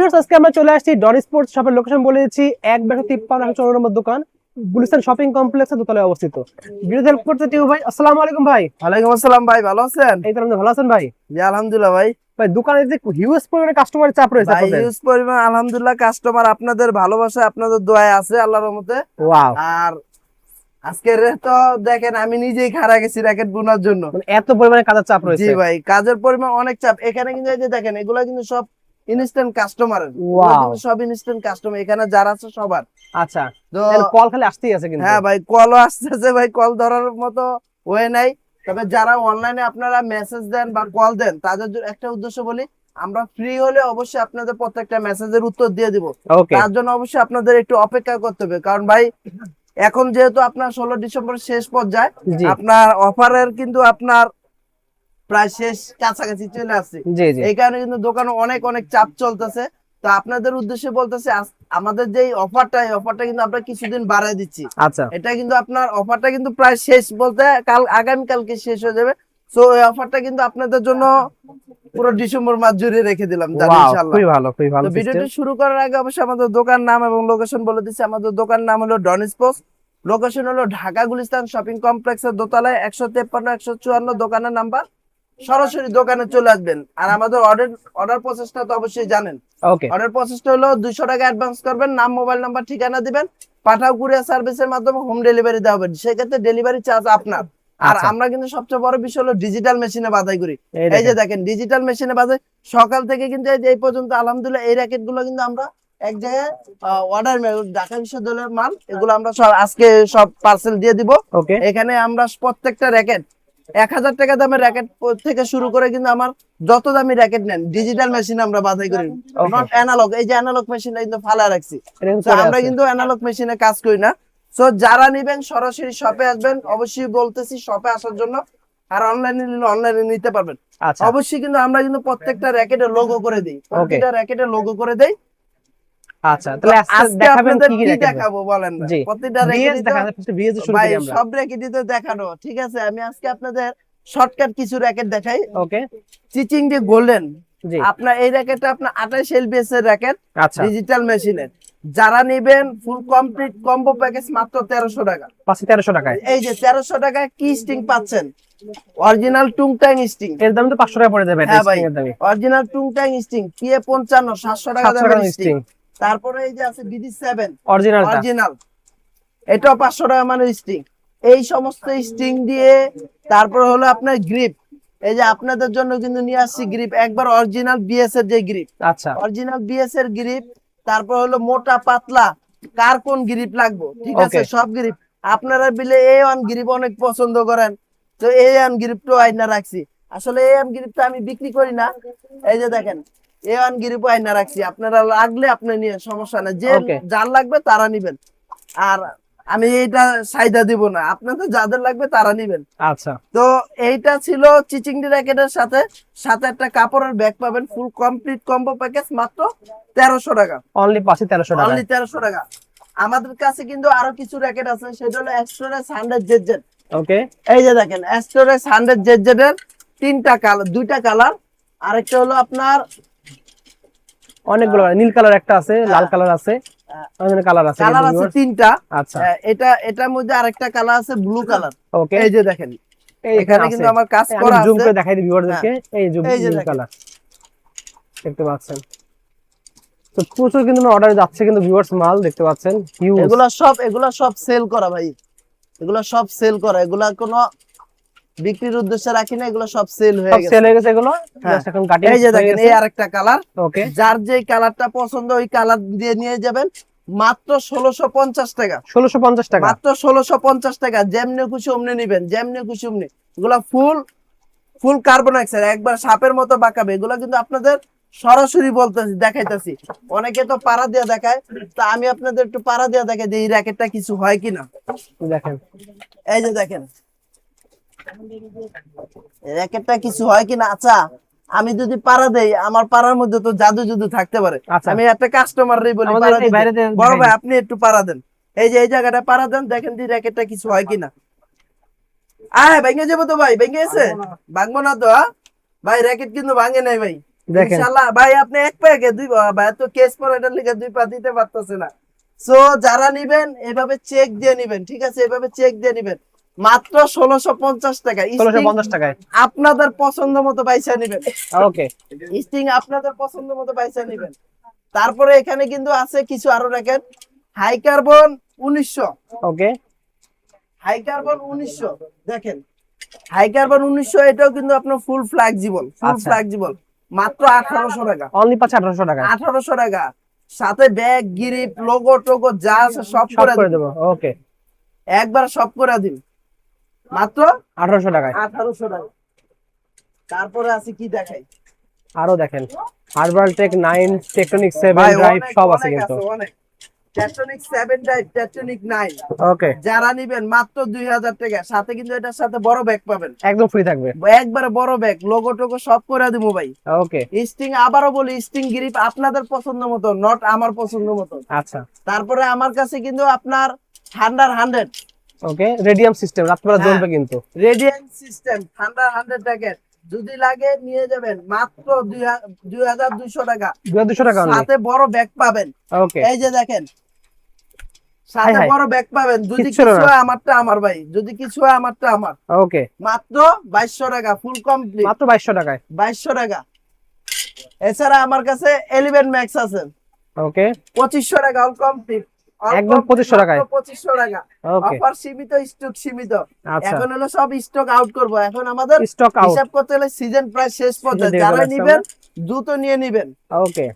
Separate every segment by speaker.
Speaker 1: Viewers, আজকে আমরা চলে আসছি ডন স্পোর্টস শপের লোকেশন বলে দিচ্ছি ১/৫৩ নম্বর দোকান, গুলিস্তান শপিং কমপ্লেক্সের দোতলায় অবস্থিত। ভিডিও হেল্প করতে টিউ ভাই, আসসালামু আলাইকুম ভাই।
Speaker 2: ওয়ালাইকুম আসসালাম ভাই, ভালো আছেন?
Speaker 1: এই তো আপনি ভালো আছেন ভাই?
Speaker 2: জি আলহামদুলিল্লাহ ভাই।
Speaker 1: ভাই দোকানে যে হিউজ পরিমাণে কাস্টমারের চাপ রয়েছে
Speaker 2: ভাই
Speaker 1: আপনাদের।
Speaker 2: হিউজ পরিমাণ আলহামদুলিল্লাহ, কাস্টমার আপনাদের ভালোবাসা আপনাদের দোয়ায় আছে আল্লাহর রহমতে।
Speaker 1: ওয়াও,
Speaker 2: আর আজকের তো দেখেন আমি নিজেই খাড়া গেছি র‍্যাকেট বোনার জন্য।
Speaker 1: মানে এত পরিমাণে কাজের চাপ রয়েছে।
Speaker 2: জি ভাই, কাজের পরিমাণ অনেক চাপ। এখানে কিন্তু এই যে দেখেন এগুলা কিন্তু সব ইনস্ট্যান্ট কাস্টমারের,
Speaker 1: ওয়াও,
Speaker 2: সব ইনস্ট্যান্ট কাস্টমার এখানে যারা আছে সবার।
Speaker 1: আচ্ছা,
Speaker 2: তো
Speaker 1: তাহলে কল খালি আসতেই আছে কিন্তু।
Speaker 2: হ্যাঁ ভাই, কলও আসতেছে ভাই, কল ধরার মতো ওয়ে নাই। তবে যারা অনলাইনে আপনারা মেসেজ দেন বা কল দেন তাদের একটা উদ্দেশ্য বলি, আমরা ফ্রি হলে অবশ্যই আপনাদের প্রত্যেকটা মেসেজের উত্তর দিয়ে দিব।
Speaker 1: ওকে,
Speaker 2: তার জন্য অবশ্যই আপনাদের একটু অপেক্ষা করতে হবে, কারণ ভাই এখন যেহেতু আপনার 16 ডিসেম্বর শেষ পর্যায়ে,
Speaker 1: জি
Speaker 2: আপনার অফারের কিন্তু আপনার প্রায় শেষ কাছাকাছি চলে আসছে।
Speaker 1: জি জি,
Speaker 2: এই কারণে কিন্তু দোকানে অনেক অনেক চাপ চলতেছে। তো আপনাদের উদ্দেশ্যে বলতেছে আমাদের যে অফারটা, এই অফারটা কিন্তু আমরা কিছুদিন বাড়ায় দিচ্ছি।
Speaker 1: আচ্ছা,
Speaker 2: এটা কিন্তু আপনার অফারটা কিন্তু প্রায় শেষ বলতে আগামী কালকে শেষ হয়ে যাবে। সো এই অফারটা কিন্তু আপনাদের জন্য পুরো ডিসেম্বর মাস জুড়ে রেখে দিলাম
Speaker 1: ওয়াও,
Speaker 2: ইনশাআল্লাহ।
Speaker 1: খুবই ভালো, খুবই ভালো
Speaker 2: তো
Speaker 1: সিস্টেম।
Speaker 2: ভিডিওটি শুরু করার আগে অবশ্যই আমাদের দোকান নাম এবং লোকেশন বলে দিচ্ছি। আমাদের দোকান নাম হলো ডন স্পোর্টস, লোকেশন হলো ঢাকা গুলিস্তান শপিং কমপ্লেক্সের দোতলায় 153-154 দোকানের নাম্বার। সরাসরি দোকানে চলে আসবেন। আর আমাদের অর্ডার প্রসেসটা তো অবশ্যই জানেন।
Speaker 1: ওকে,
Speaker 2: অর্ডার প্রসেসটা হলো 200 টাকা অ্যাডভান্স করবেন, নাম মোবাইল নাম্বার ঠিকানা দিবেন, পাঠাও কুরিয়ার সার্ভিসের মাধ্যমে হোম ডেলিভারি দেওয়া হবে। সেক্ষেত্রে ডেলিভারি চার্জ আপনার। আর
Speaker 1: আচ্ছা,
Speaker 2: আমরা কিন্তু সবচেয়ে বড় বিষয় হলো ডিজিটাল মেশিনে বাছাই করি।
Speaker 1: এই
Speaker 2: এই যে
Speaker 1: দেখেন,
Speaker 2: দেখেন ডিজিটাল মেশিনে বাছাই সকাল থেকে কিন্তু এই পর্যন্ত আলহামদুলিল্লাহ এই র‍্যাকেট গুলো কিন্তু আমরা এক জায়গায় অর্ডার, ঢাকা বিশ্ববিদ্যালয়ের মাল, এগুলো আমরা সব আজকে সব পার্সেল দিয়ে দিব।
Speaker 1: ওকে,
Speaker 2: এখানে আমরা প্রত্যেকটা র‍্যাকেট 1000 টাকা দামের র‍্যাকেট থেকে শুরু করে কিন্তু আমার যত দামি র‍্যাকেট নেন ডিজিটাল মেশিনে আমরা বাছাই করি, নট অ্যানালগ। এই যে অ্যানালগ মেশিনটা কিন্তু ফালা রাখছি, তো আমরা কিন্তু অ্যানালগ মেশিনে কাজ করি না। সো যারা নিবেন সরাসরি শপে আসবেন, অবশ্যই বলতেছি শপে আসার জন্য। আর অনলাইনে নিলে অনলাইনে নিতে পারবেন।
Speaker 1: আচ্ছা,
Speaker 2: অবশ্যই কিন্তু আমরা কিন্তু প্রত্যেকটা র‍্যাকেটের লোগো করে দেই, প্রত্যেকটা র‍্যাকেটের লোগো করে দেই।
Speaker 1: আচ্ছা, তাহলে আজকে
Speaker 2: আজকে
Speaker 1: দেখাবেন
Speaker 2: আপনাদের
Speaker 1: কি কি
Speaker 2: কি
Speaker 1: র‍্যাকেট?
Speaker 2: দেখাবো বলেন না?
Speaker 1: জি,
Speaker 2: প্রত্যেকটা
Speaker 1: বিএস
Speaker 2: র‍্যাকেটই তো
Speaker 1: দেখান, ফার্স্ট বিএস দিয়ে শুরু
Speaker 2: ভাই
Speaker 1: করি আমরা।
Speaker 2: সব র‍্যাকেটই তো দেখানো ঠিক আছে। আমি আজকে আপনাদের শর্টকাট কিছু র‍্যাকেট দেখাই।
Speaker 1: ওকে,
Speaker 2: চিচিং ডি গোল্ডেন,
Speaker 1: জি,
Speaker 2: আপনার এই র‍্যাকেটটা আপনার 28 এলবিএস এর র‍্যাকেট,
Speaker 1: আচ্ছা,
Speaker 2: ডিজিটাল মেশিনের। যারা নেবেন ফুল কমপ্লিট কম্বো প্যাকেজ মাত্র 1300 টাকা।
Speaker 1: পাঁচে 1300 টাকায়।
Speaker 2: এই যে 1300 টাকায় কি স্টিং পাচ্ছেন, অরিজিনাল টুংটাং স্টিং।
Speaker 1: এর দাম তো 500 টাকা পড়ে যাবে, এটা
Speaker 2: হ্যাঁ ভাই,
Speaker 1: স্প্রিং এর দামে।
Speaker 2: অরিজিনাল টুংটাং স্টিং পিএ 55 700 টাকা
Speaker 1: 700
Speaker 2: দামের
Speaker 1: টাকা
Speaker 2: স্টিং।
Speaker 1: স্প্রিং,
Speaker 2: তারপরে এই যে আছে বিডি 7
Speaker 1: অরিজিনালটা।
Speaker 2: অরিজিনাল, এটাও 500 টাকা মানের স্টিং। এই সমস্ত স্টিং দিয়ে তারপর হলো আপনার গ্রিপ। এই যে আপনাদের জন্য কিন্তু নিয়ে আসছি গ্রিপ, একবার অরিজিনাল বিএস এর যে গ্রিপ,
Speaker 1: আচ্ছা,
Speaker 2: অরিজিনাল বিএস এর গ্রিপ। তারপর হলো মোটা পাতলা, কার কোন গ্রিপ লাগবে ঠিক আছে,
Speaker 1: ওকে,
Speaker 2: সব গ্রিপ। আপনারা বিলে A1 গ্রিপ অনেক পছন্দ করেন, তো A1 গ্রিপটা আইনা রাখছি। আসলে A1 গ্রিপটা আমি বিক্রি করি না। এই যে দেখেন A1 গ্রিপ আইনা রাখছি, আপনারা লাগলে আপনি নিয়ে সমস্যা না, যে
Speaker 1: ওকে,
Speaker 2: যার লাগবে তারা নিবেন। আর আমি এইটা চাহিদা দিব না, আপনাদের যাদের লাগবে তারা নিবেন।
Speaker 1: আচ্ছা,
Speaker 2: তো এইটা ছিল চিচিংডি র‍্যাকেটের সাথে সাথে একটা কাপড়ের ব্যাগ পাবেন, ফুল কমপ্লিট কম্বো প্যাকেজ মাত্র 1300 টাকা।
Speaker 1: অনলি পাঁচে 1300 টাকা।
Speaker 2: অনলি 1300 টাকা। আমাদের কাছে কিন্তু আরো কিছু র‍্যাকেট আছে, সেটা হলো এক্সট্রাস 100
Speaker 1: ওকে,
Speaker 2: এই যে দেখেন এক্সট্রাস 100 এর তিনটা কালার, দুইটা কালার। আরেকটা হলো আপনার
Speaker 1: অনেকগুলো নীল কালার একটা আছে, লাল কালার আছে, অনেক কালার আছে,
Speaker 2: কালার আছে তিনটা।
Speaker 1: আচ্ছা,
Speaker 2: এটার মধ্যে আরেকটা কালার আছে ব্লু কালার।
Speaker 1: ওকে,
Speaker 2: এই যে দেখেন এখানে কিন্তু আমার কাজ করা
Speaker 1: জুম
Speaker 2: আছে।
Speaker 1: করে দেখাই দিই ভিউয়ারদেরকে। এই যে
Speaker 2: এই যে
Speaker 1: নীল
Speaker 2: দেখেন
Speaker 1: কালার দেখতে পাচ্ছেন, তো প্রচুর কিন্তু অর্ডার যাচ্ছে কিন্তু ভিউয়ার্স, মাল দেখতে পাচ্ছেন হিউজ।
Speaker 2: এগুলা সব সেল করা ভাই, এগুলা সব সেল করা, এগুলা কোনো বিক্রির উদ্দেশ্যে রাখি না, এগুলো সব সেল হয়ে
Speaker 1: সব
Speaker 2: গেছে।
Speaker 1: সেল হয়ে গেছে এগুলো,
Speaker 2: হ্যাঁ।
Speaker 1: জাস্ট এখন কাটিং
Speaker 2: এই যে
Speaker 1: হয়ে
Speaker 2: দেখেন
Speaker 1: গেছে।
Speaker 2: এই আরেকটা কালার,
Speaker 1: ওকে,
Speaker 2: যার যে কালারটা পছন্দ ওই কালার দিয়ে নিয়ে যাবেন মাত্র 1650 টাকা।
Speaker 1: 1650 টাকা,
Speaker 2: মাত্র 1650 টাকা, যেমনি খুশি অমনি নিবেন, যেমনি খুশি অমনি। এগুলা ফুল কার্বন অক্সাইড, একবার সাপের মতো বাঁকাবে। এগুলা কিন্তু আপনাদের সরাসরি বলতেছি, দেখাইতেছি। অনেকে তো পাড়া দিয়ে দেখায়, তা আমি আপনাদের একটু পাড়া দিয়ে দেখাই যে এই র‍্যাকেটটা কিছু হয় কিনা।
Speaker 1: দেখেন,
Speaker 2: এই যে দেখেন র‍্যাকেটটা কিছু হয় কিনা। আচ্ছা, আমি যদি পাড়া দেই, আমার পাড়ার মধ্যে তো জাদু থাকতে পারে।
Speaker 1: আচ্ছা,
Speaker 2: আমি একটা কাস্টমারই বলি
Speaker 1: আমাদের
Speaker 2: পাড়া
Speaker 1: এই বাইরে
Speaker 2: দিতে, বড় ভাই আপনি একটু পাড়া দেন, এই যে এই জায়গাটা পাড়া দেন, দেখেন যে র‍্যাকেটটা কিছু হয় কিনা। ভেঙে যাবো তো ভাই, ভেঙে গেছে, ভাঙবো না তো। ভাই র‍্যাকেট কিন্তু ভাঙে নাই ভাই,
Speaker 1: দেখেন
Speaker 2: ইনশাআল্লাহ ভাই আপনি এক প্যাকে দুই ভাই তো কেস পরে এটার লিগে দুই পা দিতে পারতেছে না। সো যারা নিবেন এভাবে চেক দিয়ে নিবেন, ঠিক আছে, এভাবে চেক দিয়ে নিবেন মাত্র 1650 টাকা।
Speaker 1: 1650 টাকায়।
Speaker 2: আপনাদের পছন্দ মতো পয়সা নিবেন।
Speaker 1: ওকে,
Speaker 2: স্টিং আপনাদের পছন্দ মতো পয়সা নিবেন। তারপরে এখানে কিন্তু আছে কিছু আরো রাখেন, হাই কার্বন 1900,
Speaker 1: ওকে,
Speaker 2: হাই কার্বন 1900 দেখেন, হাই কার্বন 1900 এটাও কিন্তু আপনার ফুল ফ্লেক্সিবল, ফুল
Speaker 1: আচ্ছা।
Speaker 2: ফ্লেক্সিবল, মাত্র 1800 টাকা।
Speaker 1: অনলি পাচ্ছে 1800 টাকা।
Speaker 2: 1800 টাকা, সাথে ব্যাগ গিরিপ লোগো টোগো যা আছে সব
Speaker 1: সব
Speaker 2: করে
Speaker 1: করে
Speaker 2: দেব,
Speaker 1: দেবো। ওকে,
Speaker 2: একবার সব করে দিন মাত্র
Speaker 1: 1800 টাকায়।
Speaker 2: 1800 টাকা। তারপরে আছে কি দেখাই,
Speaker 1: আরো দেখেন হার্বাল টেক 9, টেকটনিক 7
Speaker 2: ভাই
Speaker 1: ড্রাইভ
Speaker 2: অনেক
Speaker 1: সব আছে
Speaker 2: অনেক
Speaker 1: কিন্তু।
Speaker 2: আছে অনেক, টেকটনিক 7 ড্রাইভ, টেকটনিক 9
Speaker 1: ওকে,
Speaker 2: যারা নিবেন মাত্র 2000 টাকা, সাথে কিন্তু এটার সাথে বড় ব্যাগ পাবেন,
Speaker 1: একদম ফ্রি থাকবে।
Speaker 2: একবারে বড় ব্যাগ লোগো টোগো সব করে দিব ভাই।
Speaker 1: ওকে,
Speaker 2: স্টিং আবারও বলি, স্টিং গ্রিপ আপনাদের পছন্দ মতো, নট আমার পছন্দ মতো।
Speaker 1: আচ্ছা।
Speaker 2: তারপরে আমার কাছে কিন্তু আপনার থান্ডার 100,
Speaker 1: ওকে, রেডিয়াম সিস্টেম রাতবেলা
Speaker 2: হ্যাঁ।
Speaker 1: জ্বলবে কিন্তু।
Speaker 2: রেডিয়েন্ট সিস্টেম থান্ডার 100 প্যাকেট, যদি লাগে নিয়ে যাবেন মাত্র 2200 টাকা,
Speaker 1: 2200 টাকা অনলি।
Speaker 2: সাথে বড় ব্যাগ পাবেন।
Speaker 1: ওকে,
Speaker 2: এই যে দেখেন সাথে
Speaker 1: হাই।
Speaker 2: বড় ব্যাগ পাবেন, যদি
Speaker 1: কিচ্ছু
Speaker 2: কিছু
Speaker 1: না।
Speaker 2: হয় আমারটা আমার ভাই, যদি কিছু হয় আমারটা আমার।
Speaker 1: ওকে,
Speaker 2: মাত্র 2200 টাকা ফুল কমপ্লিট,
Speaker 1: মাত্র 2200 টাকায়।
Speaker 2: 2200 টাকা। এছাড়া আমার কাছে 11 ম্যাক্স আছে
Speaker 1: ওকে,
Speaker 2: 2500 টাকা অল কমপ্লিট,
Speaker 1: একদম 2500 টাকায়।
Speaker 2: 2500 টাকা।
Speaker 1: ওকে,
Speaker 2: অফার সীমিত, স্টক সীমিত।
Speaker 1: আচ্ছা।
Speaker 2: এখন হলো সব স্টক আউট করব, এখন আমাদের
Speaker 1: স্টক আউট।
Speaker 2: হিসাব করতে হলে সিজন প্রায় শেষ পর্যায়ে,
Speaker 1: দিকে
Speaker 2: যারা
Speaker 1: চলে আসছে
Speaker 2: নিবেন দ্রুত নিয়ে নিবেন।
Speaker 1: ওকে,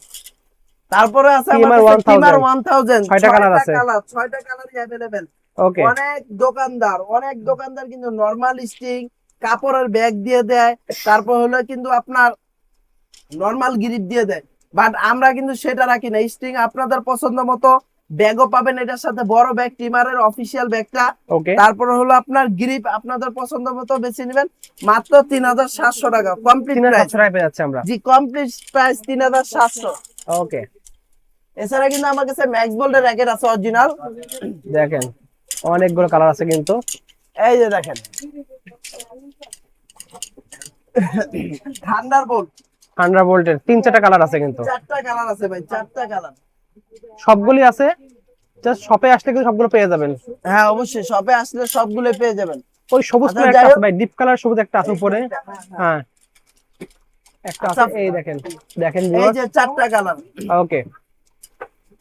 Speaker 2: তারপরে আছে আমার
Speaker 1: TMR
Speaker 2: কাছে টিমার
Speaker 1: 1000,
Speaker 2: 1000,
Speaker 1: 6টা কালার আছে।
Speaker 2: ছয়টা কালারই अवेलेबल।
Speaker 1: ওকে,
Speaker 2: অনেক দোকানদার কিন্তু নরমাল স্টিং কাপড়ের ব্যাগ দিয়ে দেয়, তারপর হলো কিন্তু আপনার নরমাল গ্রিপ দিয়ে দেয়, বাট আমরা কিন্তু সেটা রাখি না। স্টিং আপনাদের পছন্দ মতো ব্যাগও পাবেন, এটার সাথে বড় ব্যাগ টিমারের অফিসিয়াল ব্যাগটা।
Speaker 1: ওকে,
Speaker 2: তারপরে হলো আপনার গ্রিপ আপনাদের পছন্দ মতো বেছে নেবেন, মাত্র 3700 টাকা কমপ্লিট প্রাইস।
Speaker 1: 3700 টাকায় পেয়ে যাচ্ছে আমরা।
Speaker 2: জি কমপ্লিট প্রাইস 3700।
Speaker 1: ওকে,
Speaker 2: এছাড়া কিন্তু আমার কাছে ম্যাক্স বোল্ডের র্যাকেট আছে অরিজিনাল,
Speaker 1: দেখেন অনেকগুলো কালার আছে কিন্তু।
Speaker 2: এই যে দেখেন থান্ডারবোল্ট,
Speaker 1: 100 ভোল্টের 3-4টা কালার আছে কিন্তু।
Speaker 2: 4টা কালার আছে ভাই, 4টা কালার।
Speaker 1: সবগুলি আছে, জাস্ট শপে আসলে কিন্তু সবগুলো পেয়ে যাবেন।
Speaker 2: হ্যাঁ অবশ্যই শপে আসলে সবগুলো পেয়ে যাবেন।
Speaker 1: ওই সবুজ
Speaker 2: আচ্ছা,
Speaker 1: কালার
Speaker 2: যাই
Speaker 1: একটা
Speaker 2: হোক।
Speaker 1: আছে ভাই, ডিপ কালার সবুজ একটা আছে উপরে। হ্যাঁ, একটা আছে,
Speaker 2: আচ্ছা।
Speaker 1: এই দেখেন, দেখেন
Speaker 2: এই যে 4টা কালার,
Speaker 1: ওকে,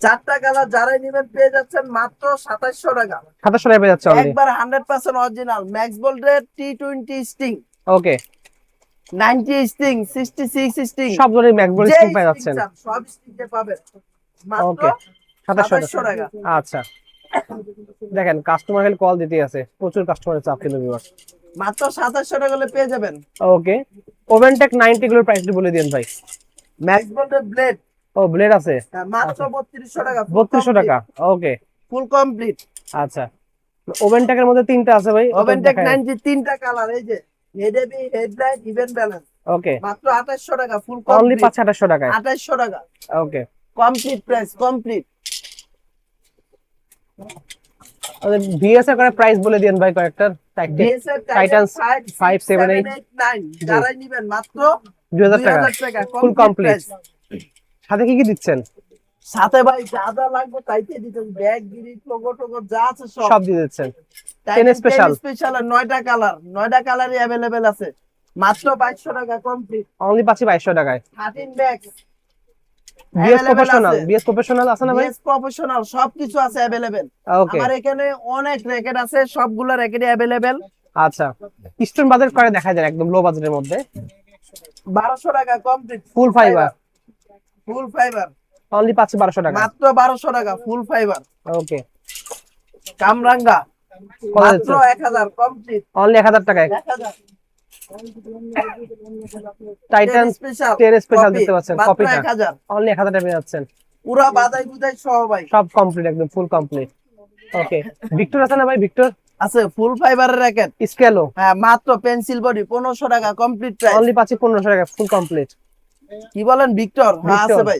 Speaker 2: 4টা কালার যারাই নেবেন পেয়ে যাচ্ছেন মাত্র 2700 টাকা।
Speaker 1: 2700 টাকায় পেয়ে যাচ্ছে অনলি।
Speaker 2: একবার 100% অরিজিনাল ম্যাক্স বোল্ডের T20 স্টিং,
Speaker 1: ওকে,
Speaker 2: 90 স্টিং, 66 স্টিং,
Speaker 1: সব ধরনের ম্যাকবোল
Speaker 2: যে
Speaker 1: স্টিং পেয়ে
Speaker 2: স্টিং
Speaker 1: যাচ্ছেন।
Speaker 2: চান সব স্টিংতে পাবেন মাত্র
Speaker 1: ওকে, 2700
Speaker 2: টাকা।
Speaker 1: আচ্ছা, দেখেন কাস্টমার হেল্প কল দিতে আছে, প্রচুর কাস্টমারের চাপ কিন্তু ভিউয়ার্স।
Speaker 2: মাত্র 2700 টাকা হলে পেয়ে যাবেন।
Speaker 1: ওকে, ওভেনটেক 90 গুলোর প্রাইসটি বলে দিন ভাই।
Speaker 2: ম্যাক্স বোল্ডের ব্লেড
Speaker 1: ও ব্লেড আছে
Speaker 2: মাত্র 3200 টাকা,
Speaker 1: 3200 টাকা। ওকে,
Speaker 2: ফুল কমপ্লিট।
Speaker 1: আচ্ছা, ওভেনটেকের মধ্যে 3টা আছে ভাই।
Speaker 2: ওভেনটেক 90 3টা কালার, এই যে হেডেবি হেডলাইট ইভেন্ট ব্যালেন্স
Speaker 1: ওকে,
Speaker 2: মাত্র 2800 টাকা ফুল
Speaker 1: অনলি
Speaker 2: কমপ্লিট,
Speaker 1: 2800 টাকায়।
Speaker 2: 2800 টাকা
Speaker 1: ওকে,
Speaker 2: কমপ্লিট প্রাইস কমপ্লিট।
Speaker 1: আমাদের ভিএস এর করে প্রাইস বলে দিন ভাই কয়েকটা।
Speaker 2: ডিএসএল
Speaker 1: টাইটান্স 5 7 8
Speaker 2: 9 যারাই নেবেন মাত্র
Speaker 1: 2000 টাকা
Speaker 2: 2000 টাকা
Speaker 1: ফুল কমপ্লিট।
Speaker 2: প্রাইস।
Speaker 1: সাথে কি কি দিচ্ছেন?
Speaker 2: সাথে ভাই যা যা লাগবে তাইতে দিতে, ব্যাগ গিরিট লোগো টোগো যা আছে
Speaker 1: সব দিয়ে দিচ্ছেন। 10
Speaker 2: স্পেশাল
Speaker 1: স্পেশাল
Speaker 2: 9টা কালার, 9টা কালারই अवेलेबल আছে মাত্র 2200 টাকা কমপ্লিট।
Speaker 1: অনলি পাচ্ছি 2200 টাকায়।
Speaker 2: 13 ব্যাগ
Speaker 1: বিএস প্রফেশনাল আছে না ভাই?
Speaker 2: বিএস প্রফেশনাল সবকিছু আছে अवेलेबल।
Speaker 1: ওকে,
Speaker 2: আমার এখানে অনেক র্যাকেট আছে, সবগুলা র্যাকেটই अवेलेबल।
Speaker 1: আচ্ছা, স্টোন বাজেট করে দেখা যায় একদম লো বাজেটের মধ্যে।
Speaker 2: 1200 টাকা কমপ্লিট
Speaker 1: ফুল ফাইবার,
Speaker 2: ফুল ফাইবার
Speaker 1: অনলি পাচ্ছি 1200 টাকা।
Speaker 2: মাত্র 1200 টাকা ফুল ফাইবার।
Speaker 1: ওকে,
Speaker 2: কামরাঙ্গা
Speaker 1: কত
Speaker 2: মাত্র
Speaker 1: দিচ্ছেন?
Speaker 2: 1000 কমপ্লিট,
Speaker 1: অনলি 1000 টাকায়।
Speaker 2: 1000
Speaker 1: টাইটান
Speaker 2: স্পেশাল
Speaker 1: 10 স্পেশাল দিতে পাচ্ছেন,
Speaker 2: মাত্র
Speaker 1: কপিটা
Speaker 2: 1000
Speaker 1: অনলি 1000 টাকা পেয়ে যাচ্ছেন।
Speaker 2: পুরো বাদাই বুদাই সহ ভাই
Speaker 1: সব কমপ্লিট, একদম ফুল কমপ্লিট। ওকে, ভিক্টর আছে না ভাই? ভিক্টর
Speaker 2: আছে ফুল ফাইবারের র্যাকেট।
Speaker 1: স্কেলো
Speaker 2: হ্যাঁ মাত্র পেন্সিল বডি 1500 টাকা কমপ্লিট প্রাইস।
Speaker 1: অনলি পাচ্ছি 1500 টাকা ফুল কমপ্লিট।
Speaker 2: কি বলেন ভিক্টর? হ্যাঁ আছে
Speaker 1: ভিক্টর।
Speaker 2: ভাই।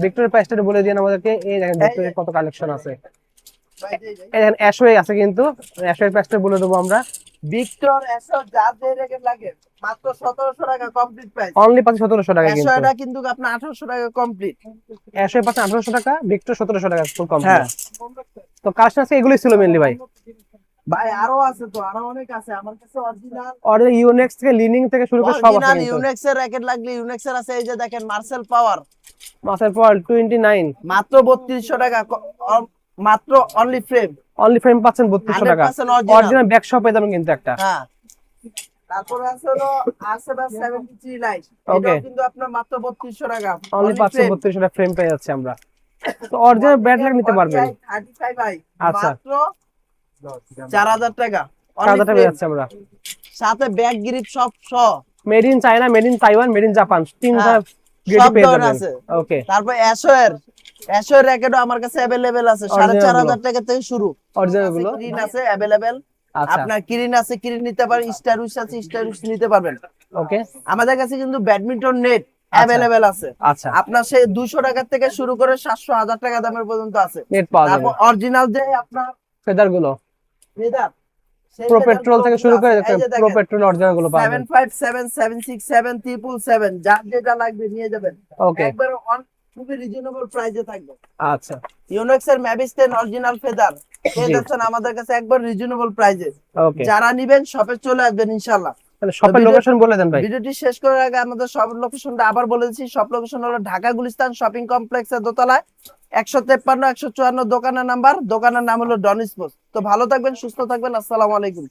Speaker 1: ভিক্টরের প্রাইসটা বলে দিন আমাদেরকে। এই দেখেন ভিক্টরের কত কালেকশন আছে।
Speaker 2: ভাই,
Speaker 1: এই দেখেন অ্যাশওয়ে আছে কিন্তু, অ্যাশওয়ের প্রাইসটা বলে দেবো আমরা।
Speaker 2: ভিক্টর এসো যা যে রেখে লাগে মাত্র 1700 টাকা কমপ্লিট প্রাইস।
Speaker 1: অনলি পাচ্ছে 1700 টাকা
Speaker 2: এসো
Speaker 1: কিন্তু।
Speaker 2: এটা কিন্তু আপনার 1800 টাকা কমপ্লিট।
Speaker 1: অ্যাশো পাচ্ছে 1800 টাকা, ভিক্টর 1700 টাকা ফুল
Speaker 2: হ্যাঁ
Speaker 1: কমপ্লিট। তো কালেকশন আছে এগুলোই ছিল মেইনলি ভাই।
Speaker 2: ভাই আরো আছে তো, আরো অনেক আছে আমার কাছে অরিজিনাল।
Speaker 1: অর্ডার ইউনেক্স থেকে লিনিং থেকে শুরু করে সব আছে
Speaker 2: অরিজিনাল
Speaker 1: কিন্তু।
Speaker 2: ইউনেক্স এর র‍্যাকেট লাগলে ইউনেক্স এর আছে, এই যে দেখেন মার্সেল পাওয়ার
Speaker 1: মাসের পর 29
Speaker 2: মাত্র 3200 টাকা মাত্র অনলি ফ্রেম।
Speaker 1: অনলি ফ্রেম পাচ্ছেন 3200 টাকা।
Speaker 2: 100% অরিজিনাল।
Speaker 1: অরিজিনাল ব্যাক শপ পেয়ে যাবেন কিন্তু একটা।
Speaker 2: হ্যাঁ তারপরে আছে হলো আরসেবাস 73 লাইট,
Speaker 1: Okay.
Speaker 2: এটাও কিন্তু আপনার মাত্র 3200 টাকা
Speaker 1: অনলি পাচ্ছেন 3200 টাকা ফ্রেম পেয়ে যাচ্ছে আমরা। তো অরিজিনাল ব্যাট লাগ নিতে পারবেন।
Speaker 2: 35 ভাই
Speaker 1: আচ্ছা।
Speaker 2: মাত্র 4000 টাকা
Speaker 1: 4000 টাকা পেয়ে যাচ্ছে আমরা।
Speaker 2: সাথে ব্যাক গ্রিপ সব সহ।
Speaker 1: Made in China, made in Taiwan, made in Japan, তিনটা
Speaker 2: হ্যাঁ,
Speaker 1: গ্রেড
Speaker 2: সব
Speaker 1: পেয়ে
Speaker 2: ধরনের
Speaker 1: যাবেন।
Speaker 2: আছে।
Speaker 1: ওকে।
Speaker 2: তারপর অ্যাশো এর র‍্যাকেটও আমার কাছে अवेलेबल আছে,
Speaker 1: Original
Speaker 2: 4500 টাকা থেকে শুরু।
Speaker 1: অরিজিনাল গুলো
Speaker 2: গ্রিন আছে अवेलेबल,
Speaker 1: আচ্ছা।
Speaker 2: আপনার কিরিন আছে, কিরিন নিতে পারেন, স্টারউস আছে, স্টারউস নিতে পারবেন।
Speaker 1: ওকে
Speaker 2: আমাদের কাছে কিন্তু ব্যাডমিন্টন নেট अवेलेबल আছে।
Speaker 1: আচ্ছা।
Speaker 2: আপনার সেই 200 টাকা থেকে শুরু করে 700 1000 টাকা দামের পর্যন্ত আছে।
Speaker 1: নেট পাওয়া যাবে।
Speaker 2: তারপর অরিজিনাল যে আপনার
Speaker 1: ফেদার গুলো
Speaker 2: ফেদার
Speaker 1: প্রো পেট্রোল থেকে শুরু করে প্রো পেট্রোল অরিজিনাল গুলো পাবেন।
Speaker 2: 757 767 777 যার যেটা লাগবে নিয়ে যাবেন।
Speaker 1: ওকে
Speaker 2: একবার খুবই রিজনেবল প্রাইসে থাকবে।
Speaker 1: আচ্ছা।
Speaker 2: ইউনেক্স এর ম্যাভিস 10 অরিজিনাল ফেদার পেয়ে যাচ্ছেন আমাদের কাছে একবার রিজনেবল প্রাইসে।
Speaker 1: ওকে
Speaker 2: যারা নেবেন শপে চলে আসবেন ইনশাআল্লাহ।
Speaker 1: তাহলে শপের লোকেশন বলে দেন ভাই।
Speaker 2: ভিডিওটি শেষ করার আগে আমাদের সব লোকেশনটা আবার বলে দিচ্ছি। সব লোকেশন হলো ঢাকা গুলিস্তান শপিং কমপ্লেক্সের দোতলায় 153 154 দোকানের নাম্বার। দোকানের নাম হলো ডন স্পোর্টস। তো ভালো থাকবেন, সুস্থ থাকবেন, আসসালামু আলাইকুম।